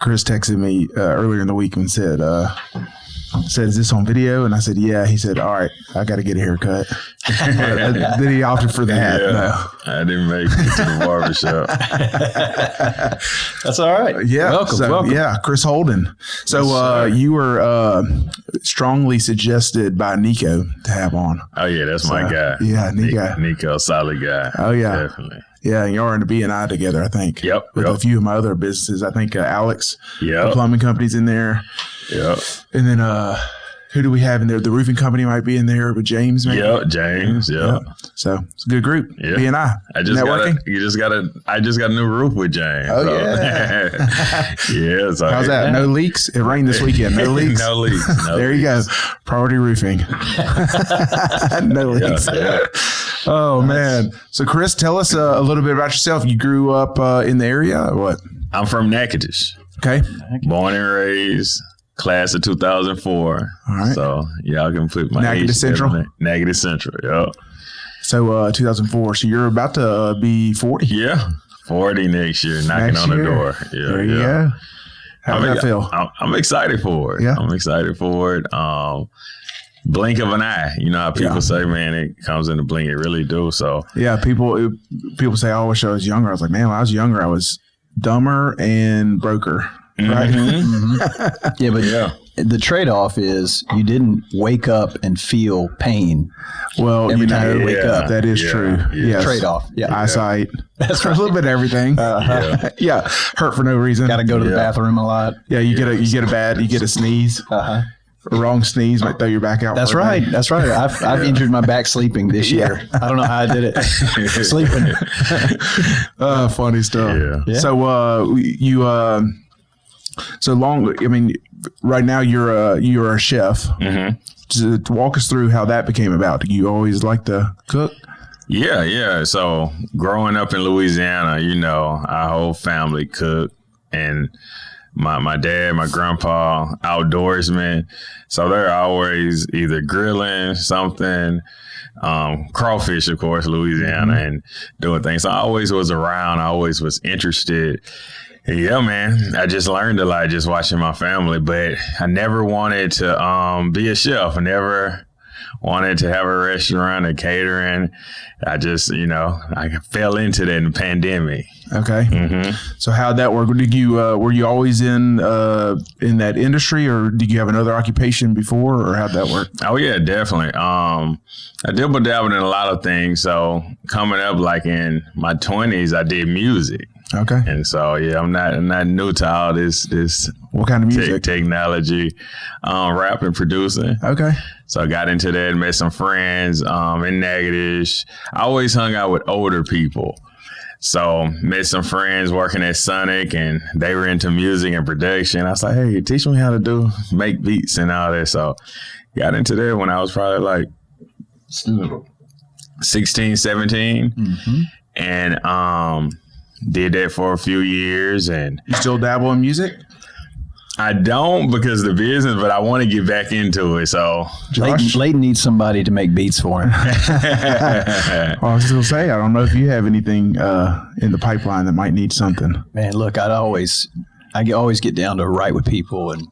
Chris texted me earlier in the week and said, "Is this on video?" And I said, "Yeah." He said, "All right, I got to get a haircut." Then he opted for that. Yeah, no. I didn't make it to the barbershop. That's all right. Yeah. Welcome. Yeah, Chris Holden. So you were strongly suggested by Nico to have on. Oh, yeah, that's my guy. Yeah, Nico. Nico, solid guy. Oh, yeah. Definitely. Yeah, and you're in the B&I together, I think. Yep. With a few of my other businesses. I think Alex, the plumbing company's in there. Yep. And then who do we have in there? The roofing company might be in there with James, maybe. Yep, James. Yep. So it's a good group. Yep. B&I. I just got a new roof with James. Oh, so. yeah. Yeah. So how's that? No leaks? It rained this weekend. No leaks? No leaks. There you go. Priority roofing. No leaks. Yeah. Oh, man. So, Chris, tell us a little bit about yourself. You grew up in the area or what? I'm from Natchitoches. Okay. Born and raised, class of 2004. All right. So, y'all can put my Natchitoches age Central? together. Natchitoches Central, yeah. So, 2004. So, you're about to be 40. Yeah. 40 next year, knocking on the door. Yeah. There you go. How does that feel? I'm excited for it. Yeah. I'm excited for it. Blink of an eye. You know how people say, man, it comes in the blink. It really do. So yeah, people say, "Oh, I wish I was younger." I was like, man, when I was younger, I was dumber and broker. Right? Yeah, but the trade-off is you didn't wake up and feel pain. Well, every time you wake up. That is true. Yeah. Trade-off. Yeah. Eyesight. That's right. A little bit of everything. Yeah. Hurt for no reason. Got to go to the bathroom a lot. Yeah. You get a sneeze. A wrong sneeze might throw your back out. That's right. That's right. I've injured my back sleeping this year. I don't know how I did it. Sleeping. Funny stuff. Yeah. So so long. I mean, right now you're a chef. Mm-hmm. Just walk us through how that became about. Do you always like to cook? Yeah. So growing up in Louisiana, you know, our whole family cooked, and my dad, my grandpa, outdoorsmen. So they're always either grilling something, crawfish, of course, Louisiana, and doing things. So I always was around. I always was interested. Yeah, man. I just learned a lot just watching my family, but I never wanted to be a chef. I never wanted to have a restaurant or catering. I just, I fell into that in the pandemic. Okay. Mm-hmm. So how'd that work? Did you were you always in that industry, or did you have another occupation before, or how'd that work? Oh yeah, definitely. I dabbled in a lot of things. So coming up, like in my 20s, I did music. Okay. And so I'm not new to all this. What kind of music? Technology, rap and producing. Okay. So I got into that, met some friends in Natchitoches. I always hung out with older people. So met some friends working at Sonic, and they were into music and production. I was like, hey, teach me how to make beats and all that. So got into that when I was probably like 16, 17. Mm-hmm. And did that for a few years. And you still dabble in music? I don't, because of the business, but I want to get back into it. So Layton needs somebody to make beats for him. Well, I was going to say, I don't know if you have anything in the pipeline that might need something. Man, look, I always get down to write with people and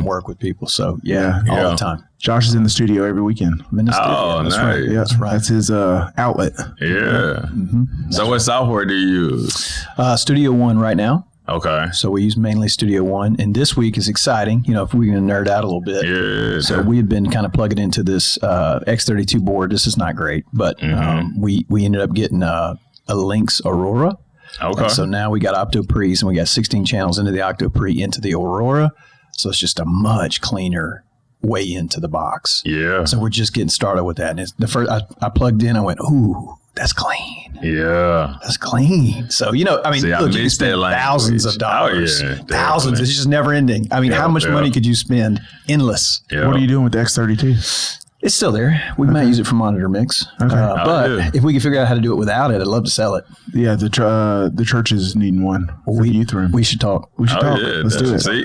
work with people. So all the time. Josh is in the studio every weekend. Oh, nice. Right. Yeah, that's right. That's his outlet. Yeah. Mm-hmm. So what software do you use? Studio One right now. Okay. So we use mainly Studio One, and this week is exciting. If we're going to nerd out a little bit. Yeah. So we had been kind of plugging into this X32 board. This is not great, but we ended up getting a Lynx Aurora. Okay. And so now we got Octo-Pre's, and we got 16 channels into the Octo-Pre into the Aurora. So it's just a much cleaner way into the box. Yeah. So we're just getting started with that. And it's the first I plugged in, I went, ooh, that's clean. Yeah. That's clean. So, look, you can spend thousands of dollars. Oh, yeah, thousands. It's just never ending. I mean, how much money could you spend? Endless. Yeah. What are you doing with the X32? It's still there. We might use it for monitor mix. Okay. But if we can figure out how to do it without it, I'd love to sell it. Yeah, the church is needing one for the youth room. We should talk. Talk. Yeah, Let's do it. See?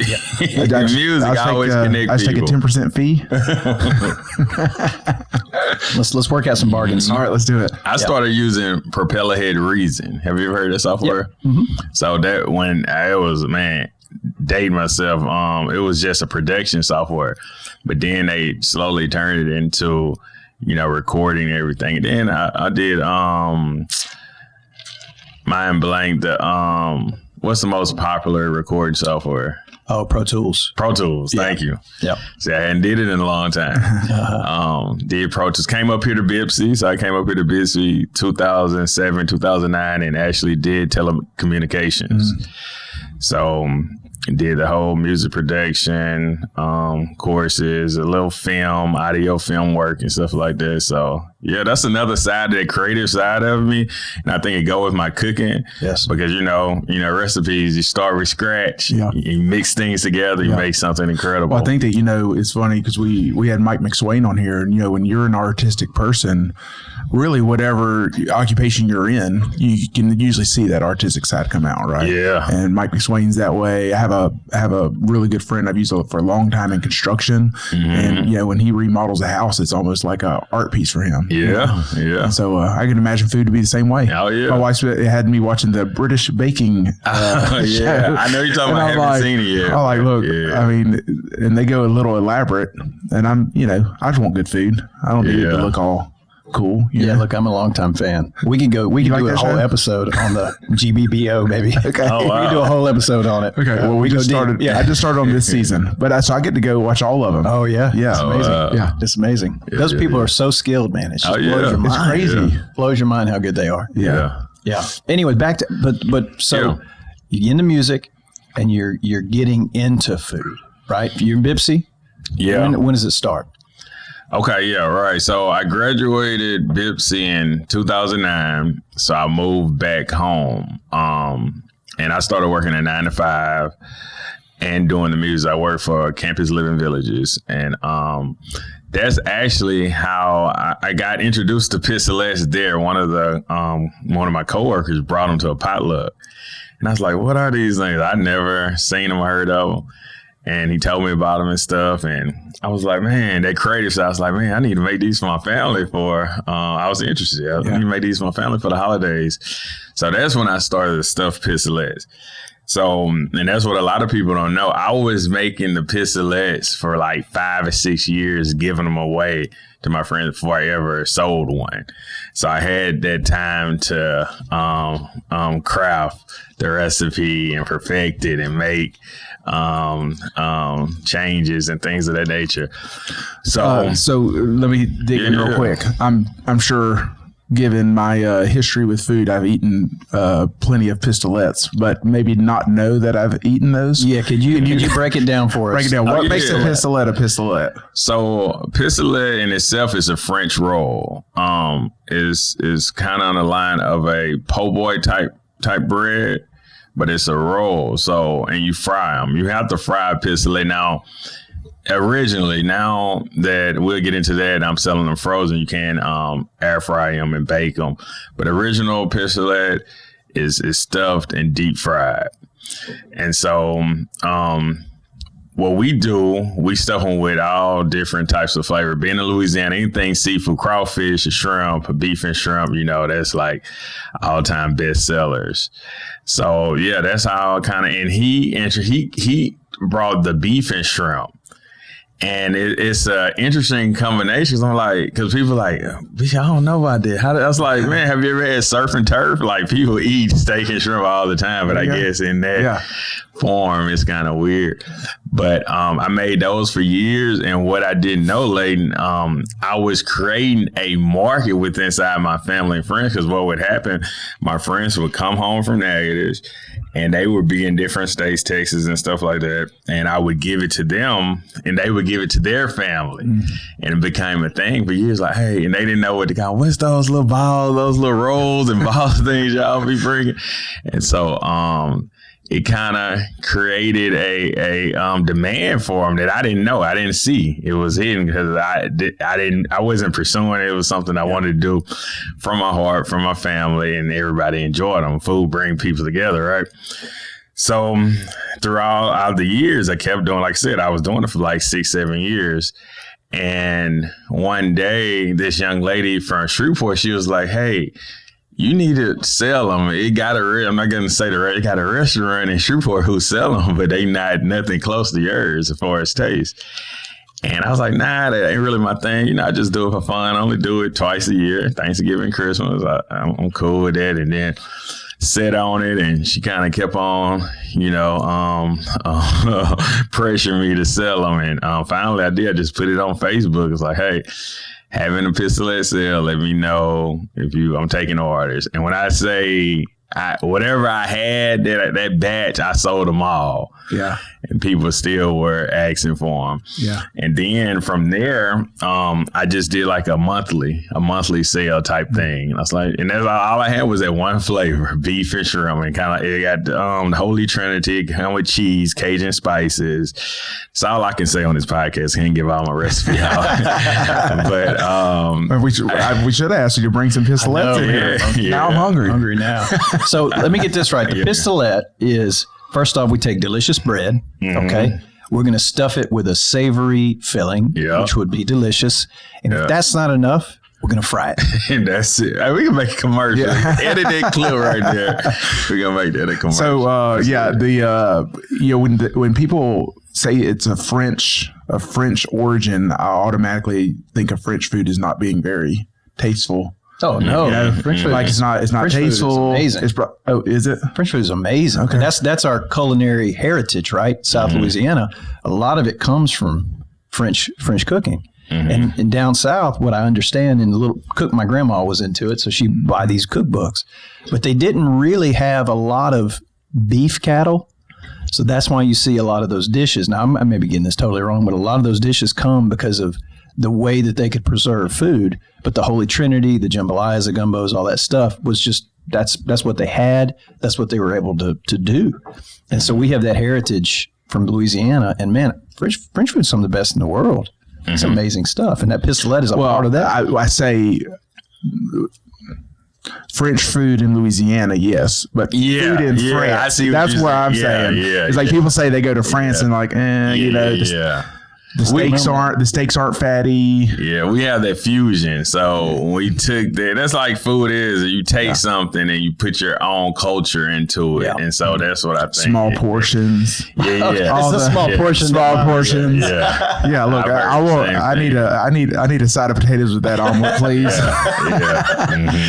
Music always connect people. I take a 10% fee. Let's work out some bargains. All right, let's do it. I started using Propeller Head Reason. Have you ever heard of that software? Yeah. Mm-hmm. So that when it was, date myself. It was just a production software, but then they slowly turned it into, recording everything. And then I did mind blank what's the most popular recording software? Oh, Pro Tools. Pro Tools. Yeah. Thank you. Yep. See, I hadn't did it in a long time. Did Pro Tools. Came up here to Bipsy. So I came up here to Bipsy 2007, 2009, and actually did telecommunications. So did the whole music production, courses, a little film, audio film work and stuff like that. So yeah, that's another side, that creative side of me. And I think it go with my cooking. Yes. Because, recipes, you start with scratch. Yeah. You mix things together, you make something incredible. Well, I think that, it's funny because we had Mike McSwain on here, and, when you're an artistic person, really whatever occupation you're in, you can usually see that artistic side come out, right? Yeah. And Mike McSwain's that way. I have a really good friend I've used for a long time in construction. And, when he remodels a house, it's almost like a art piece for him. Yeah. Yeah. And so I can imagine food to be the same way. Oh, yeah. My wife had me watching the British baking show. I know you're talking about. I haven't seen it yet. I'm like, look, I mean, and they go a little elaborate, and I'm, I just want good food. I don't need it to look all cool. Yeah, look, I'm a longtime fan. We can do a whole episode on the GBBO, maybe. Okay. Oh, wow. We can do a whole episode on it. Okay. Well, we just started. Yeah. I just started on this season, but so I get to go watch all of them. Oh, yeah. Yeah. It's amazing. Yeah. It's amazing. Those people are so skilled, man. It just blows your mind. It's crazy. Yeah. Blows your mind how good they are. Yeah. Yeah. Anyway, back to so you get into music and you're getting into food, right? You're in Bipsy. Yeah. When does it start? Okay, yeah, right. So I graduated Bipsy in 2009. So I moved back home. And I started working at 9 to 5 and doing the music. I worked for Campus Living Villages. And that's actually how I got introduced to Pistolettes there. One of my coworkers brought them to a potluck. And I was like, what are these things? I'd never seen them or heard of them. And he told me about them and stuff. And I was like, man, that creative side. I was like, man, I need to make these for my family I was interested. I need to make these for my family for the holidays. So that's when I started the stuffed pistolettes. So, and that's what a lot of people don't know. I was making the pistolettes for like 5 or 6 years, giving them away to my friends before I ever sold one. So I had that time to craft the recipe and perfect it and make changes and things of that nature. So let me dig in real quick. I'm sure, given my history with food, I've eaten plenty of pistolettes, but maybe not know that I've eaten those. Yeah, could you break it down for us? Break it down. What makes a pistolette? So pistolette in itself is a French roll. Is kind of on the line of a po' boy type bread, but it's a roll. So, and you fry them. You have to fry a pistolette. Now, originally, now that we'll get into that, I'm selling them frozen. You can air fry them and bake them. But original pistolette is stuffed and deep fried. And so what we do, we stuff them with all different types of flavor. Being in Louisiana, anything seafood, crawfish, shrimp, beef and shrimp, that's like all-time best sellers. So yeah, that's how kind of, and he brought the beef and shrimp. And it's an interesting combination. I'm like, because people are like, bitch, I don't know about that. I was like, man, have you ever had surf and turf? Like, people eat steak and shrimp all the time, but I guess in that form, it's kind of weird. But I made those for years. And what I didn't know, Layden, I was creating a market within inside my family and friends, because what would happen, my friends would come home from Natchez, and they would be in different states, Texas and stuff like that. And I would give it to them, and they would give it to their family. And it became a thing for years. Like, hey, and they didn't know what to call. What's those little balls, those little rolls and balls things y'all be bringing? And so it kind of created a demand for them that I didn't know. I didn't see. It was hidden because I wasn't pursuing it. It was something I wanted to do from my heart, from my family, and everybody enjoyed them. Food bring people together, right? So throughout the years, I kept doing, like I said, I was doing it for like 6-7 years. And one day, this young lady from Shreveport, she was like, hey, you need to sell them. It got I'm not going to say it got a restaurant in Shreveport who sell them, but they not nothing close to yours as far as taste. And I was like, nah, that ain't really my thing. You know, I just do it for fun. I only do it twice a year, Thanksgiving, Christmas. I'm cool with that. And then set on it, and she kind of kept on, pressuring me to sell them. And finally I did. I just put it on Facebook. It's like, hey, having a Pistolette sale, let me know if I'm taking orders. And when I say whatever I had, that batch, I sold them all. Yeah. And people still were asking for them. Yeah. And then from there, I just did like a monthly sale type thing. And I was like, and that's all I had was that one flavor, beef and shrimp. And kind of it got the Holy Trinity, come with cheese, Cajun spices. That's all I can say on this podcast. Can't give all my recipe out. But we should have asked you to bring some pistolettes in here. Yeah. Now I'm hungry now. So let me get this right. The pistolette is, first off, we take delicious bread. Okay. We're going to stuff it with a savory filling, which would be delicious. And if that's not enough, we're going to fry it. And that's it. We can make a commercial. Yeah. Edit that clip right there. We're going to make that a commercial. So, when people say it's a French origin, I automatically think of French food as not being very tasteful. Oh no! French food, like it's not French tasteful. Food is amazing. Is it? French food is amazing. Okay, that's our culinary heritage, right? South Louisiana. A lot of it comes from French cooking, and down south, what I understand, and my grandma was into it, so she buy these cookbooks, but they didn't really have a lot of beef cattle. So that's why you see a lot of those dishes. Now, I may be getting this totally wrong, but a lot of those dishes come because of the way that they could preserve food. But the Holy Trinity, the jambalayas, the gumbos, all that stuff was just, that's what they had. That's what they were able to do. And so we have that heritage from Louisiana. And man, French food is some of the best in the world. It's amazing stuff. And that pistolette is a part of that. I say French food in Louisiana, yes, but food in France, I see that's what I'm saying. It's like people say they go to France and like, the steaks aren't fatty. Yeah, we have that fusion. So we took that. That's like food is. You take something and you put your own culture into it, and so that's what I think. Small portions. Yeah. It's a small portion. Small portions. Yeah. Look, I need a side of potatoes with that omelet, please.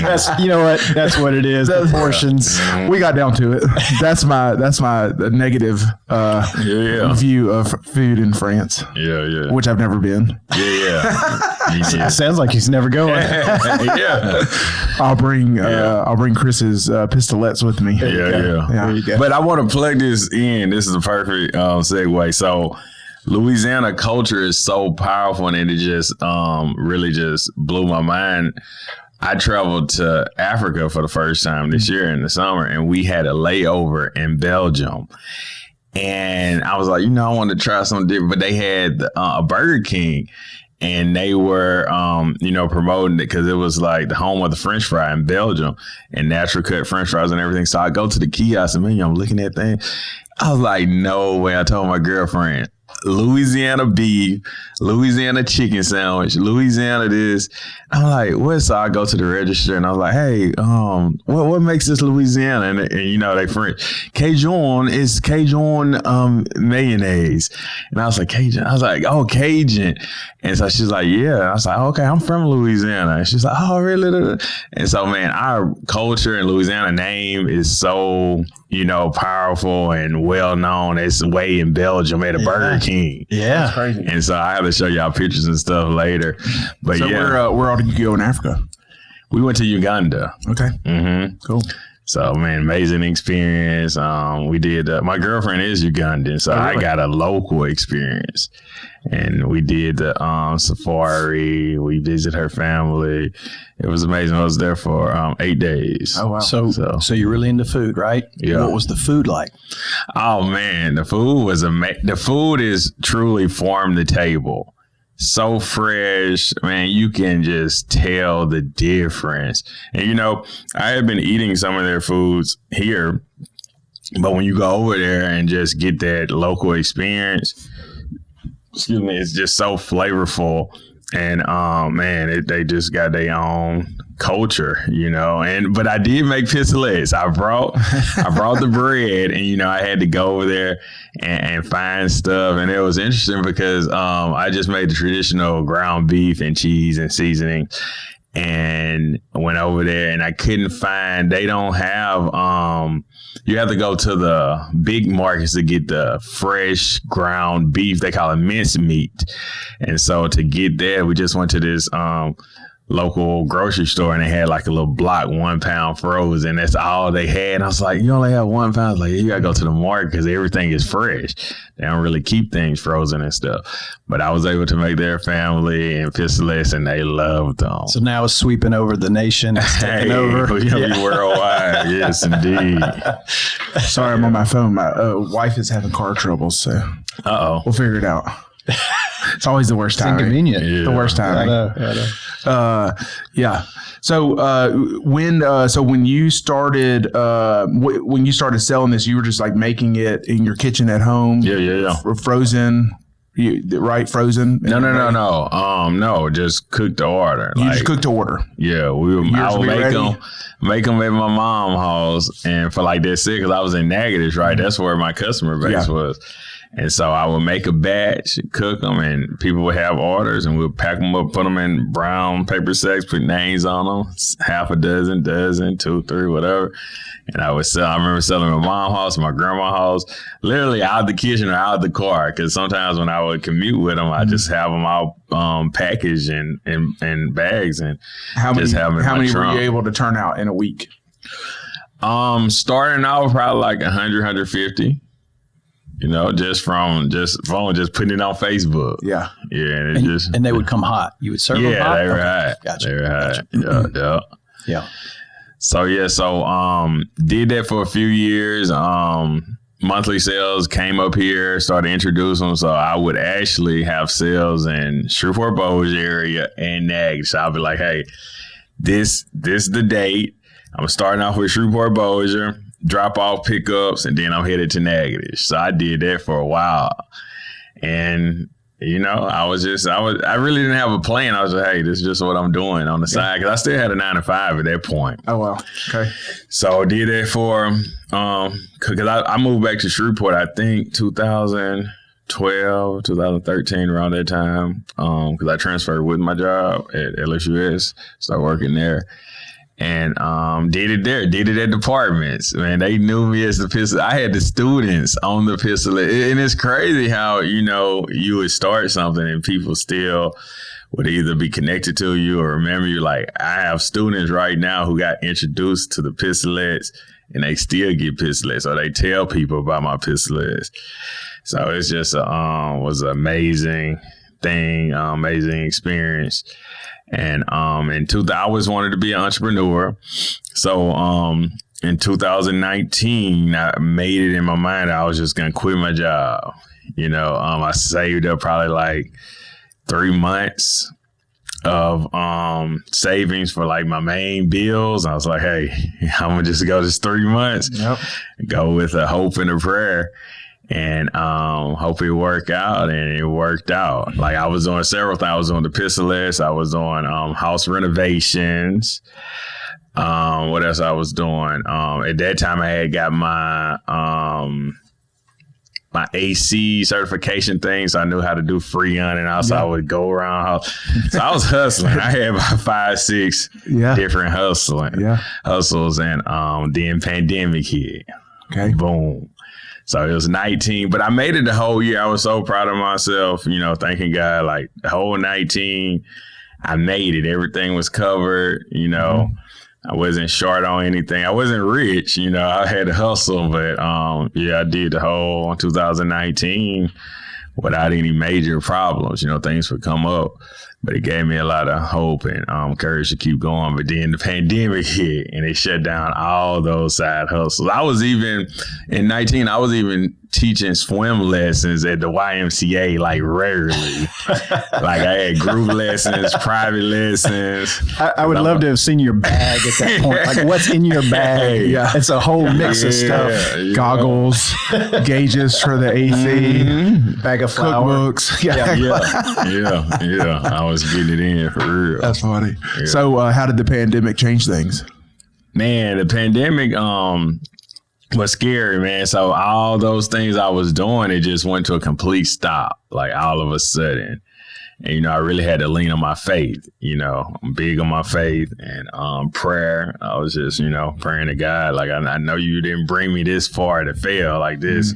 That's That's what it is. The portions. We got down to it. That's my negative view of food in France. Yeah. Which I've never been. Yeah. Sounds like he's never going. Yeah. I'll bring Chris's pistolettes with me. Yeah. There you go. But I want to plug this in. This is a perfect segue. So Louisiana culture is so powerful, and it just really just blew my mind. I traveled to Africa for the first time this year in the summer, and we had a layover in Belgium. And I was like, I wanted to try something different, but they had a Burger King, and they were, promoting it because it was like the home of the French fry in Belgium and natural cut French fries and everything. So I go to the kiosk and I'm looking at things. I was like, no way. I told my girlfriend, Louisiana beef, Louisiana chicken sandwich, Louisiana this. I'm like, what? So I go to the register and I was like, hey, what makes this Louisiana? And they French. Cajun is Cajun mayonnaise. And I was like, Cajun. I was like, oh, Cajun. And so she's like, yeah. And I was like, okay, I'm from Louisiana. And she's like, oh, really? And so, man, our culture and Louisiana name is so, powerful and well known. It's way in Belgium at a Burger King. Yeah. That's crazy. And so I have to show y'all pictures and stuff later. But so where all did you go in Africa? We went to Uganda. Okay. Cool. So, man, amazing experience. We did, my girlfriend is Ugandan, so I got a local experience. And we did the safari. We visited her family. It was amazing. I was there for 8 days. Oh, wow. So you're really into food, right? Yeah. What was the food like? Oh, man, the food was amazing. The food is truly farm to table. So fresh, man, you can just tell the difference. And, I have been eating some of their foods here, but when you go over there and just get that local experience, it's just so flavorful. And, man, they just got their own culture, but I did make pistolettes. I brought the bread, and I had to go over there and find stuff. And it was interesting because I just made the traditional ground beef and cheese and seasoning, and went over there, and I couldn't find. They don't have. You have to go to the big markets to get the fresh ground beef. They call it mince meat, and so to get that, we just went to this local grocery store, and they had like a little block 1 pound frozen. That's all they had. And I was like, you only have 1 pound? I was like, you gotta go to the market because everything is fresh. They don't really keep things frozen and stuff. But I was able to make their family and pistolettes, and they loved them. So now it's sweeping over the nation. It's taking over. We're gonna be worldwide. Yes, indeed. Sorry, I'm on my phone. My wife is having car troubles, so we'll figure it out. It's always the worst time. Inconvenient. Yeah. The worst time. I know. Yeah. So when you started selling this, you were just like making it in your kitchen at home. Yeah. Frozen. Right, frozen. No, just cooked to order. You just cooked to order. Yeah, I would make them at my mom's house, and for like that's it, because I was in Natchitoches, right? That's where my customer base was. And so I would make a batch, cook them, and people would have orders, and we'd pack them up, put them in brown paper sacks, put names on them, half a dozen, 2, 3, whatever. And I would sell. I remember selling at my mom's house, my grandma's house, literally out the kitchen or out the car. Because sometimes when I would commute with them, I just have them all packaged in bags, and how many were you able to turn out in a week? Starting out probably like 100, 150. Just putting it on Facebook. Yeah. Yeah. And they would come hot. You would serve them hot? Yeah, they were hot. Gotcha. They were hot. Yeah. So did that for a few years. Monthly sales came up here, started introducing them. So I would actually have sales in Shreveport-Bossier area and Natchitoches. So I'll be like, hey, this is the date. I'm starting off with Shreveport-Bossier. Drop off pickups, and then I'm headed to Natchitoches. So I did that for a while, and I really didn't have a plan. I was like, hey, this is just what I'm doing on the side, because I still had a 9 to 5 at that point. Oh wow, okay. So I did that for because I moved back to Shreveport, I think 2012, 2013, around that time, because I transferred with my job at LSUS, started working there. And did it there, did it at departments. Man, they knew me as the pistol. I had the students on the pistol. And it's crazy how, you would start something and people still would either be connected to you or remember you. Like, I have students right now who got introduced to the pistolettes, and they still get pistolettes, or they tell people about my pistolettes. So it's just was an amazing thing, amazing experience. And I always wanted to be an entrepreneur. So in 2019, I made it in my mind I was just going to quit my job. I saved up probably like 3 months of savings for like my main bills. I was like, hey, I'm going to just go this 3 months, go with a hope and a prayer. And hope it work out, and it worked out. Like, I was doing several things. I was doing the pistolettes. I was doing house renovations. What else I was doing? At that time, I had got my my AC certification thing, so I knew how to do Freon, and also I would go around. So I was hustling. I had about 5, 6 different hustles, and then pandemic hit. Okay, boom. So it was 19, but I made it the whole year. I was so proud of myself, thanking God, like the whole 19, I made it. Everything was covered, I wasn't short on anything. I wasn't rich, I had to hustle, but I did the whole 2019 without any major problems. Things would come up, but it gave me a lot of hope and courage to keep going. But then the pandemic hit, and it shut down all those side hustles. I was even in 19. I was even teaching swim lessons at the YMCA, like regularly. Like, I had group lessons, private lessons. I would love to have seen your bag at that point. Like, what's in your bag? Yeah, it's a whole mix of stuff. Goggles, gauges for the AC, bag of flour, cookbooks. Yeah. I was getting it in for real. That's funny. Yeah. So how did the pandemic change things? Man, the pandemic was scary, man. So all those things I was doing, it just went to a complete stop, like all of a sudden. And, I really had to lean on my faith. I'm big on my faith and prayer. I was just, praying to God. Like, I know you didn't bring me this far to fail like this.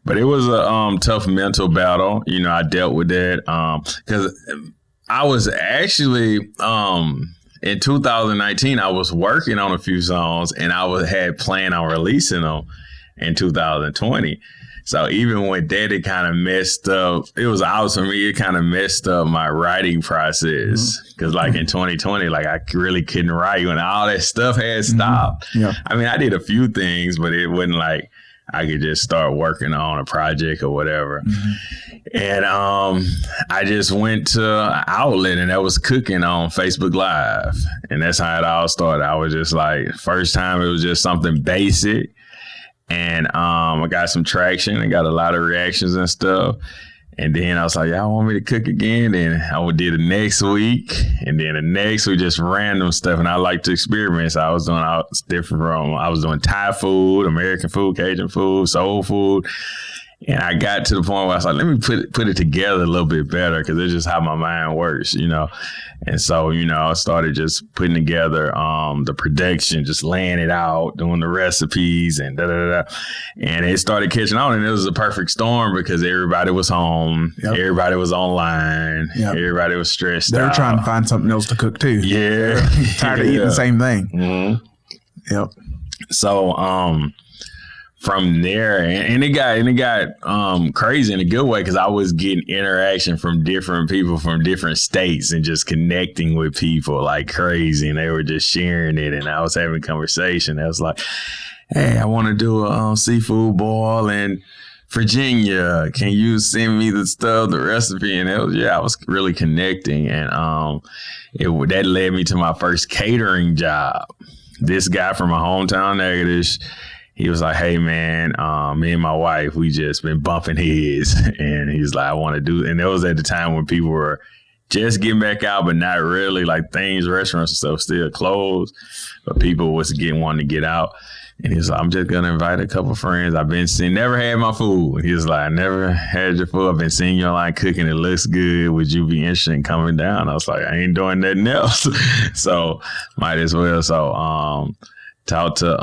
But it was a tough mental battle. I dealt with that because I was actually in 2019, I was working on a few songs and I had planned on releasing them in 2020. So even with that, it kind of messed up. It was out for me. It kind of messed up my writing process because, like in 2020, like I really couldn't write when all that stuff had stopped. Yeah. I mean, I did a few things, but it wasn't like I could just start working on a project or whatever. And I just went to an outlet, and that was cooking on Facebook Live, and that's how it all started. I was just like, first time it was just something basic. And I got some traction and got a lot of reactions and stuff. And then I was like, y'all want me to cook again? And I would do the next week. And then the next week, just random stuff. And I like to experiment. So I was doing all different I was doing Thai food, American food, Cajun food, soul food. And I got to the point where I was like, let me put it together a little bit better because it's just how my mind works, And so, I started just putting together the production, just laying it out, doing the recipes and da-da-da. And it started catching on. And it was a perfect storm because everybody was home. Yep. Everybody was online. Yep. Everybody was stressed out. They're trying to find something else to cook too. Yeah. Tired of eating the same thing. Mm-hmm. Yep. So, from there, and it got crazy in a good way because I was getting interaction from different people from different states and just connecting with people like crazy, and they were just sharing it, and I was having conversation. I was like, "Hey, I want to do a seafood boil in Virginia. Can you send me the stuff, the recipe?" And I was really connecting, and that led me to my first catering job. This guy from my hometown, Natchitoches. He was like, hey, man, me and my wife, we just been bumping heads. And he's like, I want to do. And that was at the time when people were just getting back out, but not really. Like restaurants and stuff still closed. But people was wanting to get out. And he was like, I'm just going to invite a couple friends. I've been seeing, never had my food. He was like, I never had your food. I've been seeing you online cooking. It looks good. Would you be interested in coming down? I was like, I ain't doing nothing else. So might as well. So, talked to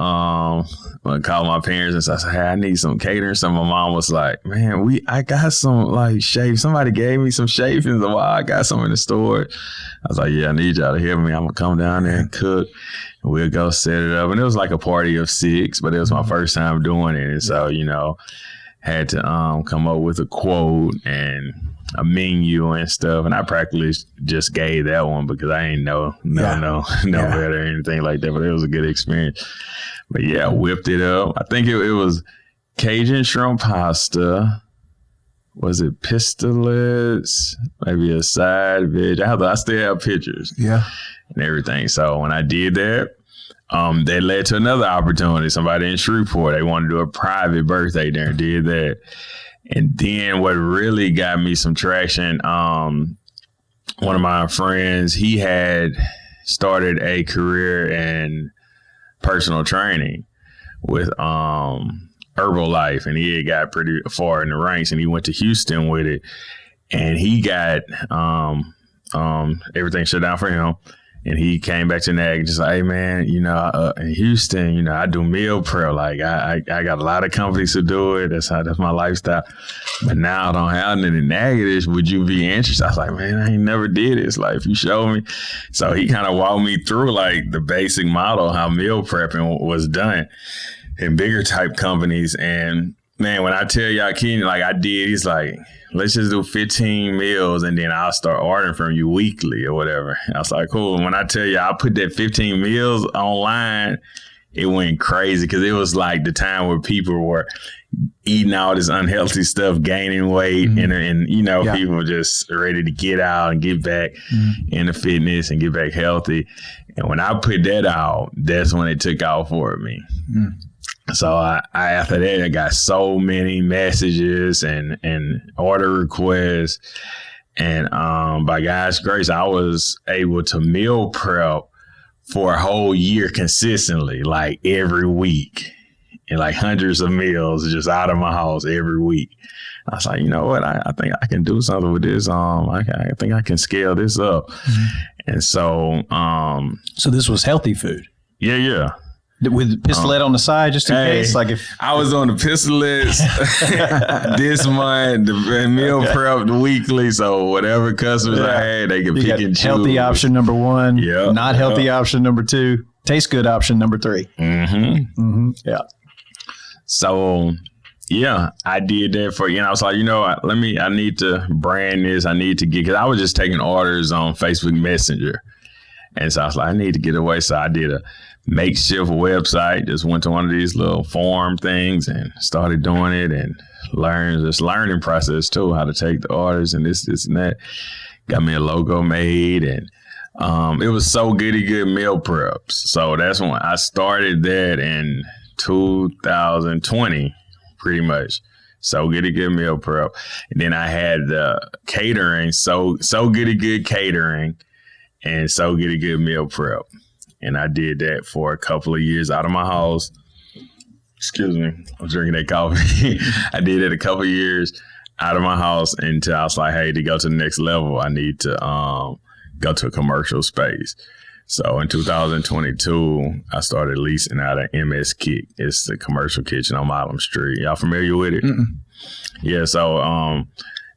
called my parents and said, hey, I need some catering. So my mom was like, man, I got some like shave. Somebody gave me some shavings a while. I got some in the store. I was like, yeah, I need y'all to help me. I'm gonna come down there and cook. And we'll go set it up. And it was like a party of 6, but it was my first time doing it. And so, had to come up with a quote and a menu and stuff. And I practically just gave that one because I ain't know better or anything like that. But it was a good experience. But yeah, I whipped it up. I think it was Cajun shrimp pasta. Was it Pistolettes? Maybe a side veg. I still have pictures. Yeah. And everything. So when I did that, that led to another opportunity. Somebody in Shreveport, they wanted to do a private birthday there and did that. And then what really got me some traction, one of my friends, he had started a career in personal training with Herbalife, and he had got pretty far in the ranks, and he went to Houston with it, and he got everything shut down for him. And he came back to NAG just like, hey, man, in Houston, I do meal prep. Like, I got a lot of companies who do it. That's my lifestyle. But now I don't have any negatives. Would you be interested? I was like, man, I ain't never did this. Like, if you show me. So he kind of walked me through, like, the basic model, how meal prepping was done in bigger type companies. And, man, when I tell y'all, Kenny, like I did, he's like, let's just do 15 meals and then I'll start ordering from you weekly or whatever. I was like, cool. And when I tell you I put that 15 meals online, it went crazy because it was like the time where people were eating all this unhealthy stuff, gaining weight, and people just ready to get out and get back into fitness and get back healthy. And when I put that out, that's when it took off for me. So I after that, I got so many messages and order requests. And by God's grace, I was able to meal prep for a whole year consistently, like every week, and like hundreds of meals just out of my house every week. I was like, you know what? I think I can do something with this. I think I can scale this up. And so, so this was healthy food. Yeah. With Pistolette on the side, just in case. Like if I was on the Pistolettes this month, the meal prep weekly, so whatever customers I had, they could pick and choose. Healthy option number 1, not healthy option number 2, taste good option number 3. Yeah. So, yeah, I did that for, I was like, I need to brand this. I need to get, because I was just taking orders on Facebook Messenger. And so I was like, I need to get away. So I did a makeshift website, just went to one of these little forum things and started doing it and learned this learning process too, how to take the orders and this and that. Got me a logo made, and it was So Goody Good Meal Preps. So that's when I started that in 2020, pretty much. So Goody Good Meal Prep. And then I had the catering, So Goody Good Catering and So Goody Good Meal Prep. And I did that for a couple of years out of my house. Excuse me, I'm drinking that coffee. I did it a couple of years out of my house until I was like, hey, to go to the next level, I need to go to a commercial space. So in 2022, I started leasing out of MS Kick. It's the commercial kitchen on Milam Street. Y'all familiar with it? Yeah, so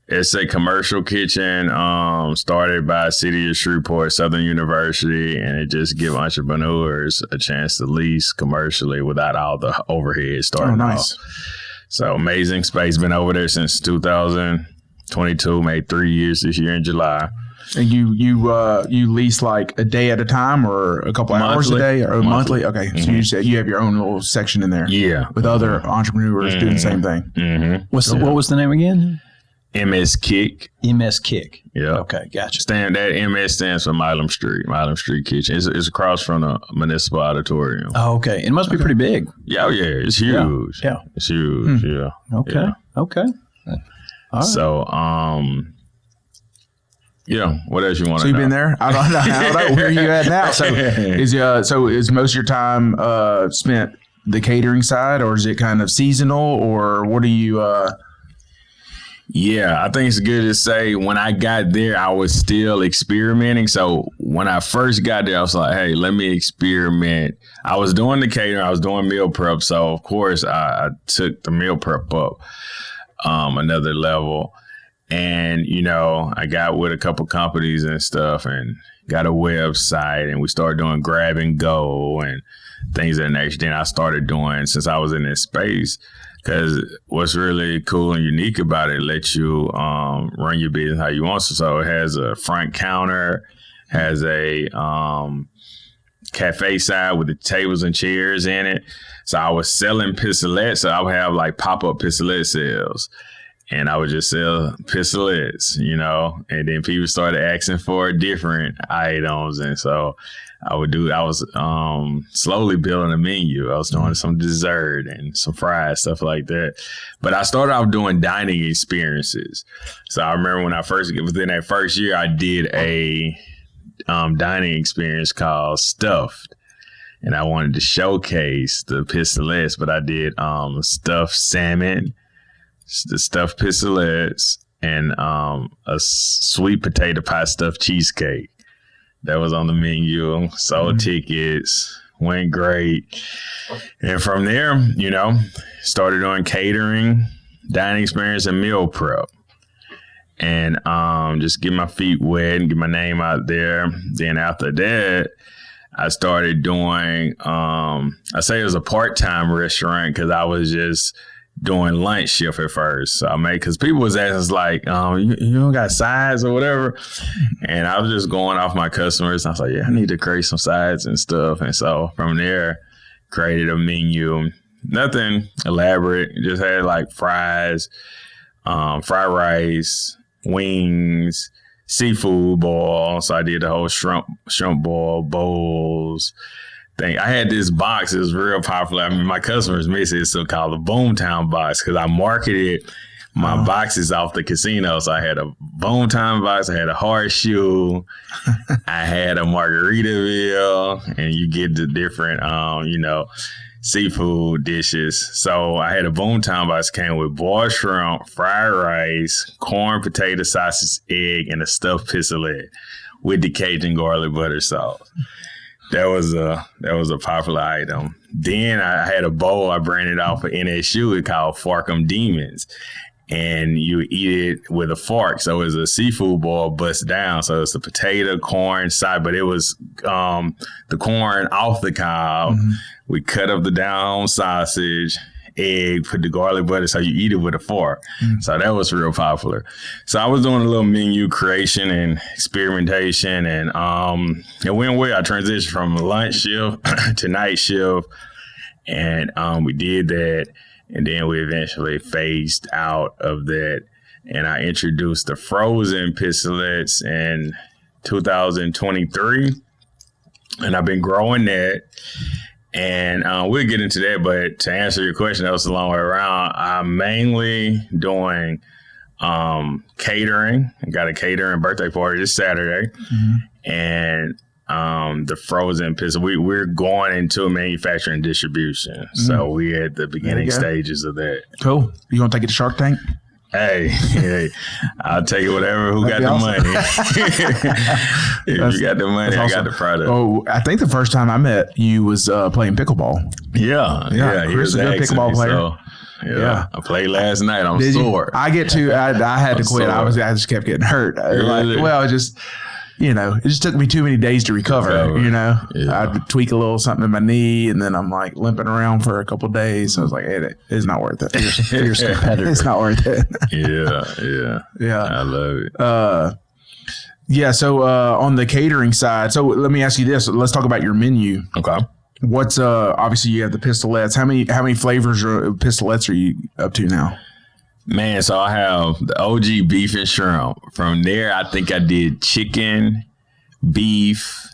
it's a commercial kitchen started by City of Shreveport Southern University, and it just gives entrepreneurs a chance to lease commercially without all the overhead starting off. So amazing space. Been over there since 2022, made 3 years this year in July. And you lease like a day at a time or a couple hours a day or monthly? Okay. So you said you have your own little section in there. Yeah. With other entrepreneurs doing the same thing. What was the name again? MS Kick. MS Kick. Yeah. Okay, gotcha. That MS stands for Milam Street Kitchen. It's across from the Municipal Auditorium. Oh, okay. It must be pretty big. Yeah, it's huge. Yeah. It's huge. Yeah. Okay. Yeah. Okay. All right. So, what else you want to know? So you've been there? I don't know. Where are you at now? So is most of your time spent the catering side, or is it kind of seasonal, or what are you? Yeah, I think it's good to say when I got there, I was still experimenting. So when I first got there, I was like, hey, let me experiment. I was doing the catering. I was doing meal prep. So, of course, I took the meal prep up another level. And, I got with a couple companies and stuff and got a website, and we started doing grab and go and things of that nature. Then I started doing, since I was in this space, because what's really cool and unique about it lets you run your business how you want. So it has a front counter, has a cafe side with the tables and chairs in it. So I was selling pistolettes. So I would have like pop-up pistolette sales. And I would just sell pistolettes, and then people started asking for different items. And so I was slowly building a menu. I was doing some dessert and some fries, stuff like that. But I started off doing dining experiences. So I remember within that first year, I did a dining experience called Stuffed. And I wanted to showcase the pistolettes, but I did stuffed salmon, the stuffed pistolettes, and a sweet potato pie stuffed cheesecake. That was on the menu. Sold tickets, went great. And from there, started doing catering, dining experience, and meal prep. And just get my feet wet and get my name out there. Then after that, I started doing, I say it was a part-time restaurant because I was just doing lunch shift at first. So because people was asking us like, you don't got sides or whatever. And I was just going off my customers. I was like, yeah, I need to create some sides and stuff. And so from there, created a menu, nothing elaborate. Just had like fries, fried rice, wings, seafood boil. So I did the whole shrimp boil, bowls thing. I had this box. It was real popular. I mean, my customers miss it. It's still called the Boomtown box because I marketed my boxes off the casino. So I had a Bone Time box, I had a horseshoe, I had a Margaritaville, and you get the different, seafood dishes. So I had a Boom Time box, came with boiled shrimp, fried rice, corn, potato, sausage, egg, and a stuffed pistolette with the Cajun garlic butter sauce. That was a popular item. Then I had a bowl I branded off of NSU. It called Fork 'em Demons. And you eat it with a fork. So it was a seafood bowl bust down. So it's the potato, corn, side, but it was the corn off the cob. Mm-hmm. We cut up the down sausage, egg, put the garlic butter, so you eat it with a fork. Mm-hmm. So that was real popular. So I was doing a little menu creation and experimentation, and it went well. I transitioned from lunch shift to night shift, and we did that. And then we eventually phased out of that. And I introduced the frozen pistolettes in 2023. And I've been growing that. And we'll get into that. But to answer your question, that was a long way around. I'm mainly doing catering. I got a catering birthday party this Saturday. Mm-hmm. And the frozen pistol. We're going into manufacturing distribution. Mm-hmm. So we're at the beginning stages of that. Cool. You gonna take it to Shark Tank? Hey, I'll take it whatever. Who got the money? If you got the money, I got the product. Oh, I think the first time I met you was playing pickleball. Yeah. He was a good pickleball player. So, yeah, I played last night. I'm sore. I had to quit. I just kept getting hurt. It just took me too many days to recover. I'd tweak a little something in my knee, and then I'm like limping around for a couple of days. So I was like, hey, it's not worth it. Fierce competitor. It's not worth it. Yeah. I love it. So on the catering side, so let me ask you this. Let's talk about your menu. Okay. What's obviously you have the pistolettes. How many flavors of pistolettes are you up to now? Man, so I have the OG beef and shrimp. From there, I think I did chicken, beef.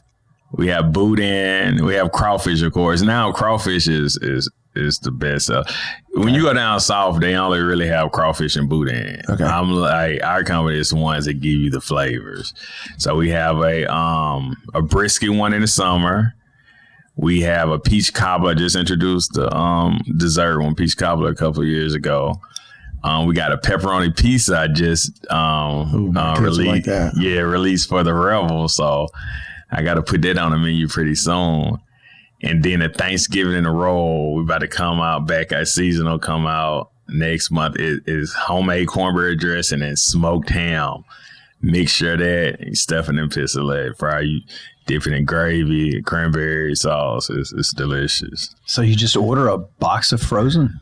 We have boudin. We have crawfish, of course. Now crawfish is the best. When you go down south, they only really have crawfish and boudin. Okay. I'm like, our company is the ones that give you the flavors. So we have a brisket one in the summer. We have a peach cobbler. I just introduced the dessert one, peach cobbler, a couple of years ago. We got a pepperoni pizza I just released. Like released for the Rebel. So I got to put that on the menu pretty soon. And then a Thanksgiving in a roll. We about to come out back. Our season will come out next month. It is homemade cornbread dressing and smoked ham. Mixture of that, you stuff it in pistolette, fry, you dip it in gravy, cranberry sauce. It's delicious. So you just order a box of frozen?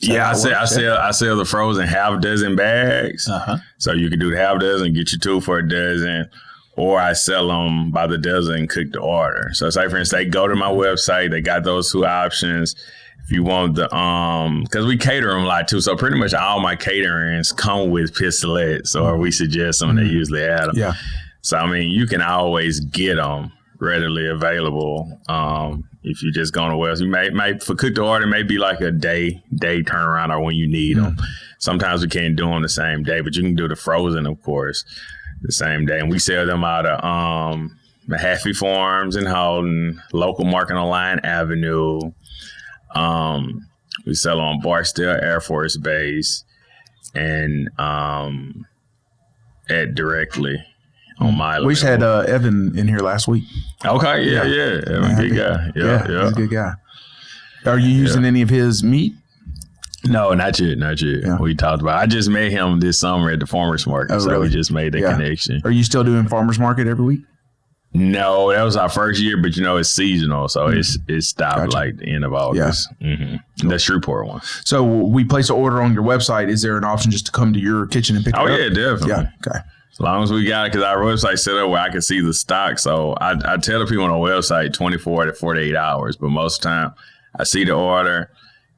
I sell the frozen half dozen bags. Uh-huh. So you can do the half dozen, get your 2 for a dozen, or I sell them by the dozen, cook the order. So say, for instance, they go to my website, they got those 2 options. If you want the, because we cater them a lot too. So pretty much all my caterings come with pistolettes, or we suggest them, they usually add them. Yeah. So, I mean, you can always get them readily available. If you just go on a website, you may for cook the order, may be like a day turnaround or when you need them. Sometimes we can't do them the same day, but you can do the frozen, of course, the same day. And we sell them out of Mahaffey Farms in Holden, local market on Line Avenue. We sell on Barstow Air Force Base and at directly on my. We just had Evan in here last week. Okay, yeah. Evan, good guy. Yeah, he's a good guy. Are you using any of his meat? No, not yet. Yeah. We talked about. I just met him this summer at the farmers market, so we just made that connection. Are you still doing farmers market every week? No, that was our first year, but it's seasonal, so it stopped like the end of August. Yeah. Mm-hmm. The Shreveport one. So we place an order on your website. Is there an option just to come to your kitchen and pick it up? Oh yeah, definitely. Yeah. Okay. As long as we got it, because our website set up where I can see the stock. So I tell the people on the website 24 to 48 hours, but most of the time I see the order,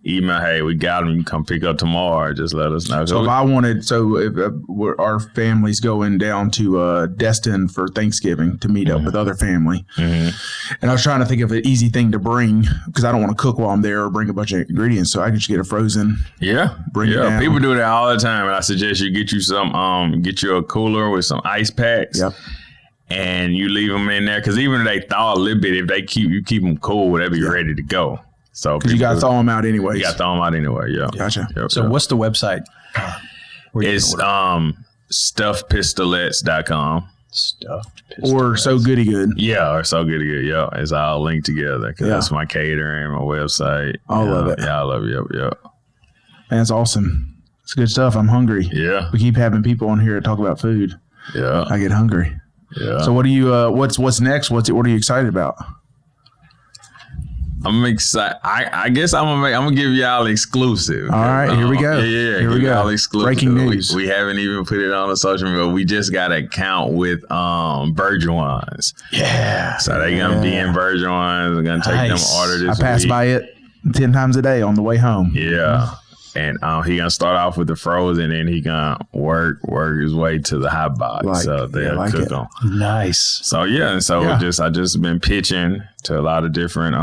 email, hey, we got them, you can come pick up tomorrow, just let us know. So if our family's going down to Destin for Thanksgiving to meet up with other family, And I was trying to think of an easy thing to bring because I don't want to cook while I'm there or bring a bunch of ingredients. So I can just get a frozen. Yeah. Bring it down. People do that all the time. And I suggest you get you a cooler with some ice packs. Yep. And you leave them in there. Because even if they thaw a little bit, if they keep them cool, they'll be ready to go. So because you got to thaw them out anyway. You got to thaw them out anyway. Yeah. Gotcha. Yep, so what's the website? It's stuffedpistolettes.com. Stuffed Or So Goody Good. Yeah, or So Goody Good. Yeah, it's all linked together because that's my catering, my website. I love it. Yeah, I love it. Yep. That's awesome. It's good stuff. I'm hungry. Yeah. We keep having people on here to talk about food. Yeah. I get hungry. Yeah. So what do you? What's next? What are you excited about? I'm excited. I guess I'm gonna give y'all exclusive. All right, here we go. Yeah. Here we go. Y'all exclusive. Breaking news. We haven't even put it on the social media. We just got an account with Bergeron's. Yeah. So they gonna be in Bergeron's. We're gonna take them order this I pass week. by it 10 times a day on the way home. Yeah. And he gonna start off with the frozen, and he gonna work his way to the hot box. So they'll cook them. Nice. So I just been pitching to a lot of different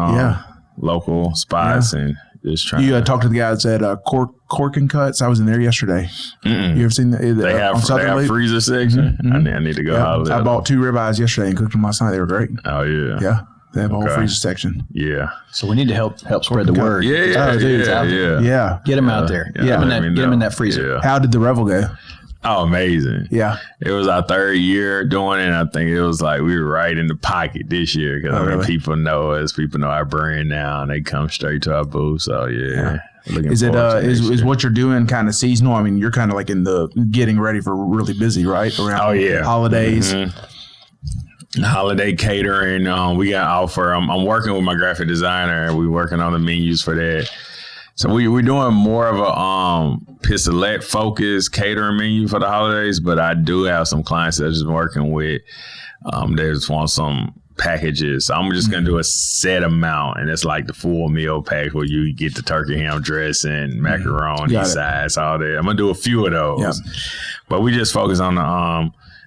local spots and just trying. You talked to the guys at Cork and Cuts. I was in there yesterday. You ever seen They have freezer section. I need to go. I bought 2 ribeyes yesterday and cooked them last night. They were great. Oh yeah. Yeah. They have a whole freezer section. Yeah. So we need to help spread the word. Yeah. Get them out there. Get them in that freezer. Yeah. How did the Revel go? Oh, amazing. Yeah. It was our 3rd year doing it. And I think it was like we were right in the pocket this year because really? people know us. People know our brand now, and they come straight to our booth. So yeah. Is it is what you're doing kind of seasonal? I mean, you're kind of like in the getting ready for really busy, right? Around holidays. Holiday catering. We got offer. I'm working with my graphic designer. We're working on the menus for that. So we're doing more of a pistolette focused catering menu for the holidays, but I do have some clients that I'm just working with. They just want some packages. So I'm just gonna do a set amount, and it's like the full meal pack where you get the turkey ham dressing, macaroni, sides, all that. I'm gonna do a few of those, but we just focus on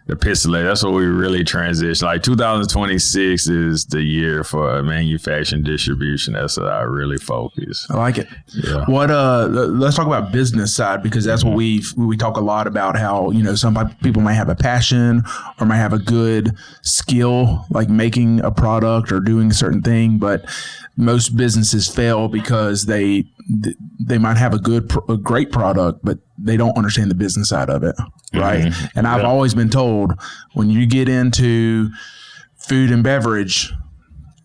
the pistolette. That's what we really transition. Like 2026 is the year for manufacturing distribution. That's what I really focus. I like it. Yeah. Let's talk about business side, because that's what we talk a lot about, how, some people might have a passion or might have a good skill, like making a product or doing a certain thing, but most businesses fail because they might have a great product, but they don't understand the business side of it. Right. Mm-hmm. And I've always been told when you get into food and beverage,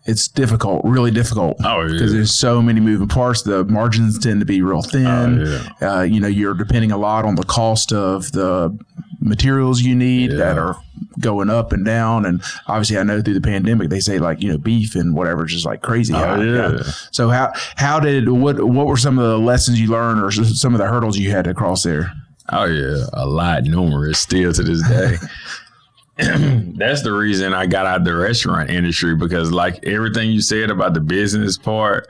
it's difficult, really difficult. Because there's so many moving parts. The margins tend to be real thin. You're depending a lot on the cost of the materials you need that are going up and down. And obviously I know through the pandemic, they say beef and whatever is just like crazy. So what were some of the lessons you learned or some of the hurdles you had to cross there? Oh yeah, a lot, numerous still to this day. That's the reason I got out of the restaurant industry, because like everything you said about the business part,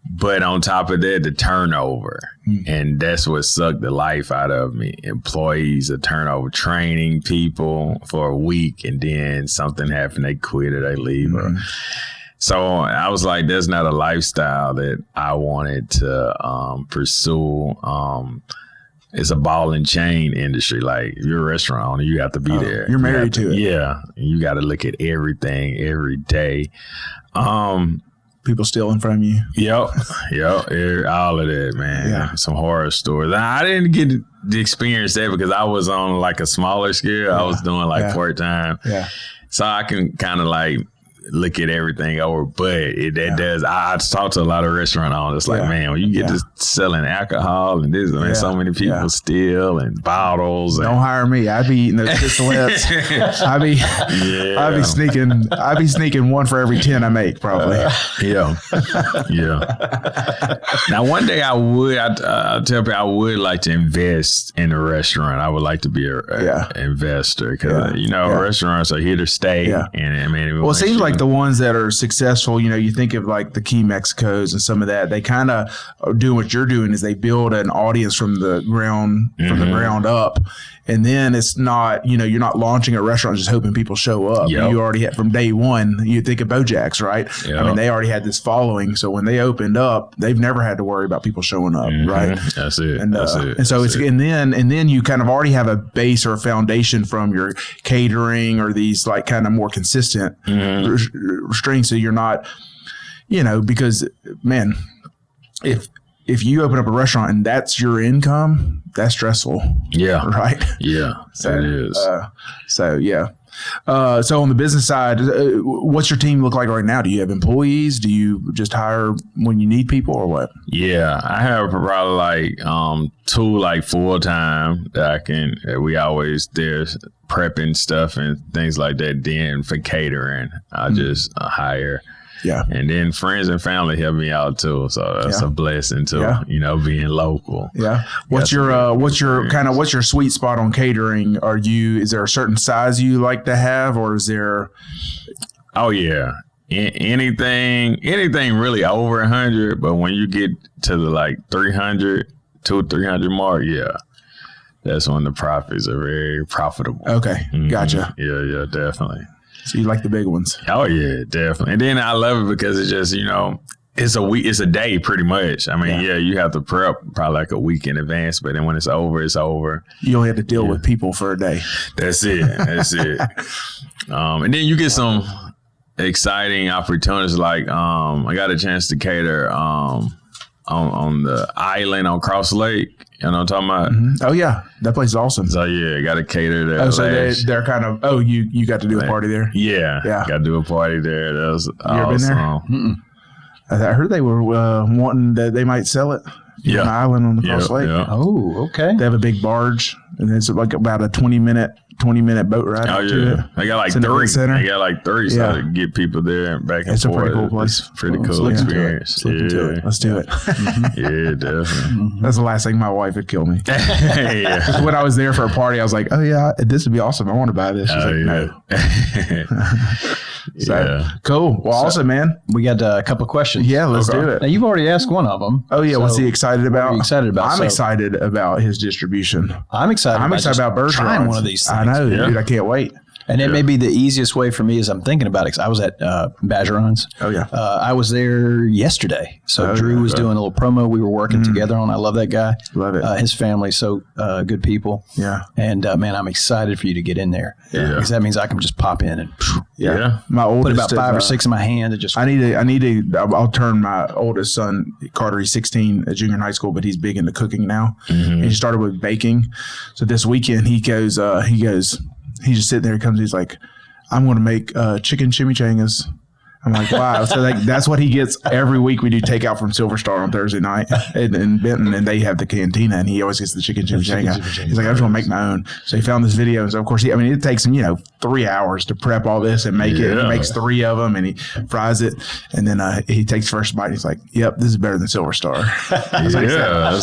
but on top of that, the turnover. And that's what sucked the life out of me. Employees, the turnover, training people for a week, and then something happened, they quit or they leave. So I was like, that's not a lifestyle that I wanted to pursue. It's a ball and chain industry. Like, if you're a restaurant owner, you have to be there. You're married to it. Yeah. You got to look at everything every day. People stealing from you. Yep. All of that, man. Yeah. Some horror stories. I didn't get to experience that because I was on like a smaller scale. I was doing like part-time. Yeah. So I can kind of like look at everything over, but does. I talk to a lot of restaurant owners. Like, man, when you get to selling alcohol and this, man, so many people steal and bottles. Don't hire me. I'd be eating those pistolettes. I'd be sneaking one for every 10 I make, probably. Yeah. Now, one day I tell people I would like to invest in a restaurant. I would like to be a investor because restaurants are here to stay. Yeah. And I mean, it seems like the ones that are successful, you think of like the Key Mexicos and some of that, they kind of do what you're doing is they build an audience from the ground up. And then it's not, you're not launching a restaurant just hoping people show up. Yep. You already had from day one, you think of Bojack's, right? Yep. I mean, they already had this following. So when they opened up, they've never had to worry about people showing up, right? That's it. And, That's it. And so That's it's, it. and then you kind of already have a base or a foundation from your catering or these like kind of more consistent strings. So you're not, because man, if you open up a restaurant and that's your income, that's stressful. Yeah. Right. Yeah. So, it is. So on the business side, what's your team look like right now? Do you have employees? Do you just hire when you need people or what? Yeah, I have probably like 2 like full time that we always there's prepping stuff and things like that. Then for catering, I just hire. Yeah. And then friends and family help me out too. So that's a blessing too, being local. Yeah. What's your sweet spot on catering? Is there a certain size you like to have, or is there? Oh yeah. Anything really over 100, but when you get to the like 300 mark, that's when the profits are very profitable. Okay. Gotcha. Yeah, definitely. So you like the big ones? Oh yeah, definitely. And then I love it because it's just it's a day pretty much. I mean, you have to prep probably like a week in advance, but then when it's over, it's over. You only have to deal with people for a day. That's it. And then you get some exciting opportunities. Like I got a chance to cater on the island on Cross Lake. You know what I'm talking about? Oh yeah, that place is awesome. So got to cater there. Oh, so they're kind of. Oh, you got to do a party there. Yeah. Got to do a party there. That was awesome. Ever been there? I heard they were wanting that they might sell it. On an island on the Cross Lake. Yeah. Oh, okay. They have a big barge, and it's like about a 20-minute boat ride. Oh to it. They got like It's in the 3. center. They got like 3 so to get people there and back and It's a forth. pretty cool place. It's pretty Let's cool look into it. experience. Let's look into it. Let's do it. Yeah, definitely. That's the last thing my wife would kill me. Yeah. When I was there for a party, I was like, "Oh yeah, this would be awesome. I want to buy this." She's like, "No." So, cool. Well, awesome, man. We got a couple of questions. Yeah, let's do it. Now, you've already asked one of them. Oh yeah, what's he excited about? What are you excited about? I'm excited about his distribution. I'm excited about Bergeron's. trying one of these things. I know, dude. I can't wait. And it may be the easiest way for me as I'm thinking about it. 'Cause I was at Bergeron's. Oh yeah. I was there yesterday. So Drew was doing a little promo we were working together on. I love that guy. Love it. His family, so good people. Yeah. And man, I'm excited for you to get in there. Yeah. Because that means I can just pop in and Yeah. My oldest put about 5 or 6 in my hand and just. I'll turn my oldest son, Carter, he's 16 at junior in high school, but he's big into cooking now. And he started with baking. So this weekend he just sitting there, he comes, he's like, I'm going to make chicken chimichangas. I'm like, wow. So that's what he gets every week. We do takeout from Silver Star on Thursday night in Benton, and they have the cantina, and he always gets the chicken chimichanga. He's like, I just want to make my own. So he found this video. So of course, it takes him, 3 hours to prep all this and make it. He makes 3 of them, and he fries it, and then he takes the first bite. And he's like, yep, this is better than Silver Star. That's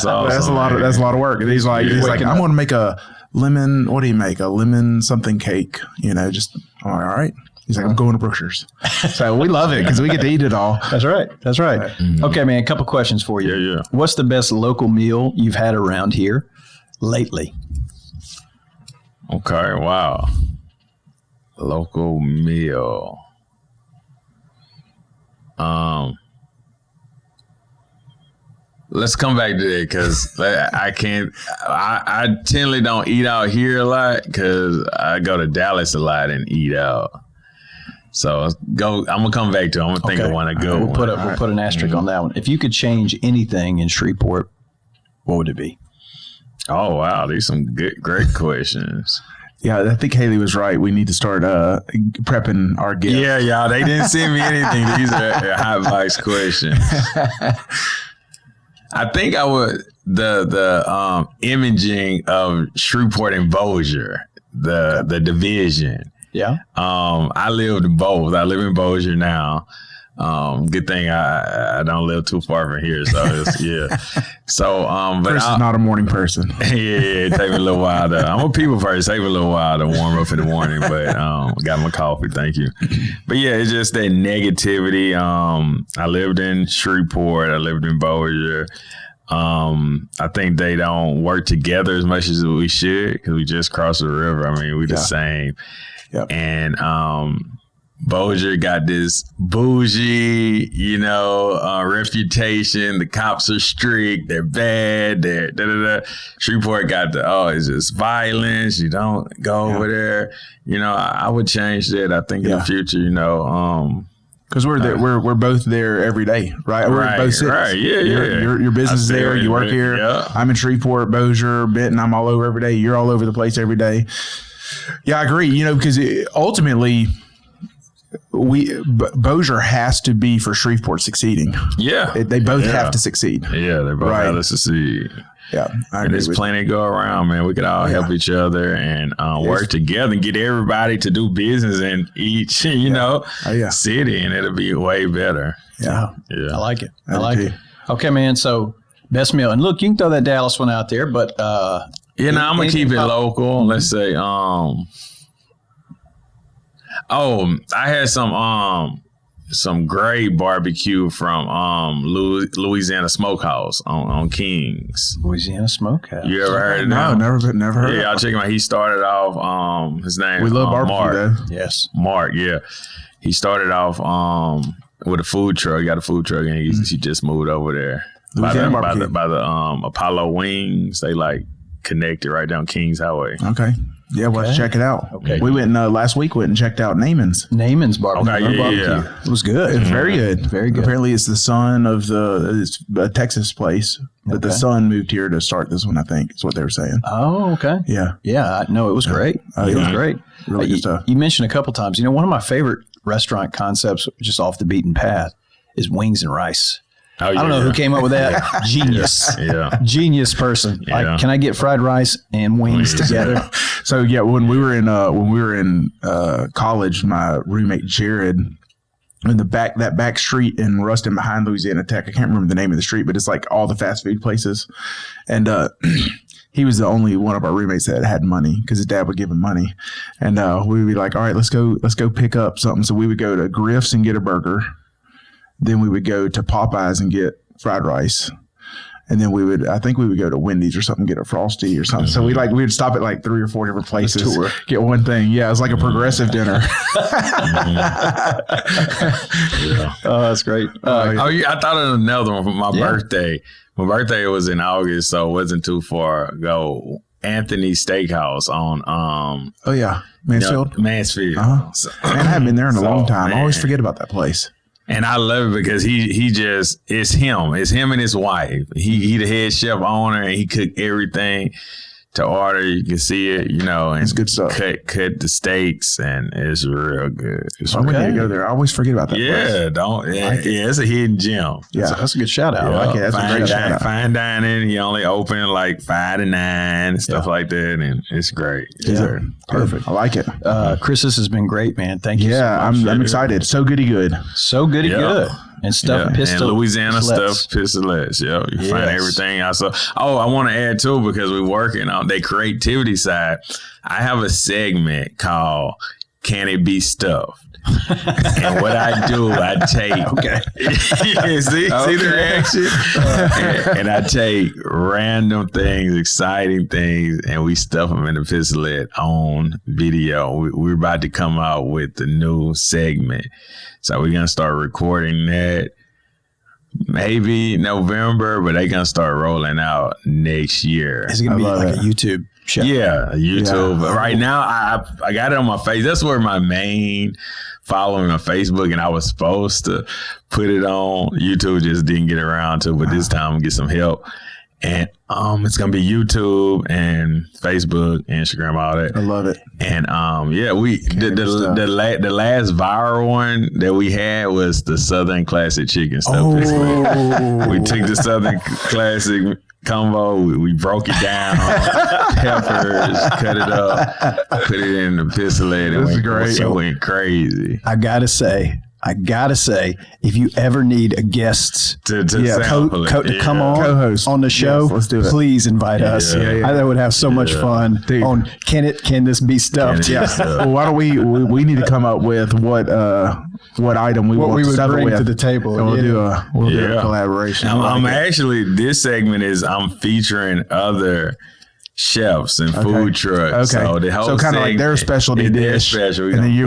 awesome. That's a lot of work. And he's like, I'm going to make a lemon. What do you make? A lemon something cake. I'm like, all right. He's like, I'm going to Brookshire's. So we love it because we get to eat it all. That's right. Okay, man, a couple questions for you. Yeah. What's the best local meal you've had around here lately? Okay, wow. Local meal. Let's come back to that because I can't. I generally don't eat out here a lot because I go to Dallas a lot and eat out. So I'm gonna come back to it. I'm gonna think of one to go. We'll put an asterisk on that one. If you could change anything in Shreveport, what would it be? Oh wow, these some great questions. Yeah, I think Haley was right. We need to start prepping our gift. Yeah, y'all. They didn't send me anything. These are hot advice questions. I think I would the imaging of Shreveport and Bossier, the division. Yeah. I lived in both. I live in Bossier now, Good thing I don't live too far from here. So So, but Chris is not a morning person. It take me a little while I'm a people person. Take me a little while to warm up in the morning, but got my coffee. Thank you. But yeah, it's just that negativity. I lived in Shreveport. I lived in Bossier. I think they don't work together as much as we should because we just crossed the river. I mean, we the same. Yep. And Bossier got this bougie, reputation. The cops are strict. They're bad. They're da-da-da. Shreveport got it's just violence. You don't go over there. I would change that. I think in the future, because we're there, we're both there every day, right? We're in both cities. Right, yeah. Your business is there. You work here. Yeah. I'm in Shreveport, Bossier, Benton. I'm all over every day. You're all over the place every day. Yeah, I agree. Because ultimately, Bossier has to be for Shreveport succeeding. Yeah, they both have to succeed. Yeah, they both have to succeed. Yeah, and there's plenty to go around, man. We could all help each other and work together and get everybody to do business in each, city, and it'll be way better. Yeah. I like it. I like it. it. Okay, man. So best meal, and look, you can throw that Dallas one out there, but I'm gonna keep it local. Let's say, I had some great barbecue from Louisiana Smokehouse on Kings. Louisiana Smokehouse. You ever heard of No, him? never heard. Yeah, y'all check him out. He started off. His name. We love barbecue, Mark. though. Yes, Mark. Yeah, he started off with a food truck. He got a food truck, and he just moved over there by the Apollo Wings. They connected right down Kings Highway. Okay. Yeah, well, let's check it out. Okay. We went last week. Went and checked out Naaman's barbecue. Okay, barbecue. It was good. It's very good. Very good. Apparently, it's the son of it's a Texas place, but the son moved here to start this one. I think is what they were saying. Oh, okay. Yeah. Yeah. No, it was great. It was great. Really good stuff. You mentioned a couple times. One of my favorite restaurant concepts, just off the beaten path, is wings and rice. Oh, I don't know who came up with that. Genius. Yeah. Genius person. Yeah. Can I get fried rice and wings together? So yeah, when we were in college, my roommate Jared, in that back street in Ruston behind Louisiana Tech, I can't remember the name of the street, but it's all the fast food places, and he was the only one of our roommates that had money because his dad would give him money, and we would be like, all right, let's go pick up something. So we would go to Griff's and get a burger. Then we would go to Popeyes and get fried rice. And then we would go to Wendy's or something, get a Frosty or something. So we would stop at 3 or 4 different places, get one thing. Yeah, it was like a progressive dinner. Oh, that's great. I thought of another one for my birthday. My birthday was in August, so it wasn't too far ago. Anthony's Steakhouse on Mansfield. Mansfield. Uh-huh. Man, I haven't been there in a long time. I always forget about that place. And I love it because he just, it's him and his wife. He the head chef owner, and he cooked everything to order. You can see it, and it's good stuff. Cut the steaks, and it's real good. I need to go there. I always forget about that place. It's a hidden gem. Yeah, that's a good shout out. I like it. That's a great shout out. Fine dining. He only open 5 to 9 and stuff like that, and it's great. Yeah, perfect. I like it. Chris, this has been great, man. Thank you. Yeah, so much. I'm excited. So Goody Good. So Goody Good. And stuff and Louisiana stuff, Pistolettes. Yeah, you find everything out. So, I want to add too, because we're working on the creativity side. I have a segment called "Can It Be Stuffed?" And what I do, I take see the reaction, and I take random things, exciting things, and we stuff them in the pistolette on video. We're about to come out with the new segment, so we're gonna start recording that maybe November, but they're gonna start rolling out next year. It's gonna be a YouTube show. Yeah, YouTube. Yeah. Right now, I got it on my face. That's where my main following on Facebook, and I was supposed to put it on YouTube, just didn't get around to, but this time I'm gonna get some help. And it's gonna be YouTube and Facebook, Instagram, all that. I love it. And the last viral one that we had was the Southern Classic Chicken stuff. We took the Southern Classic combo, we broke it down, peppers, cut it up, put it in the pistolette, and it went crazy. I gotta say, I gotta say, if you ever need a guest to sample it. to come on Co-host on the show, yes, let's do it. Please invite us. I would have so much fun Dude. on can this be stuffed? Well, why don't we need to come up with what item we What want we to would stuff it bring with. to the table. And we'll do a collaboration. I'm actually, this segment is I'm featuring other chefs and food trucks. Okay. So the whole kind of like their segment specialty is their dish. special. And then you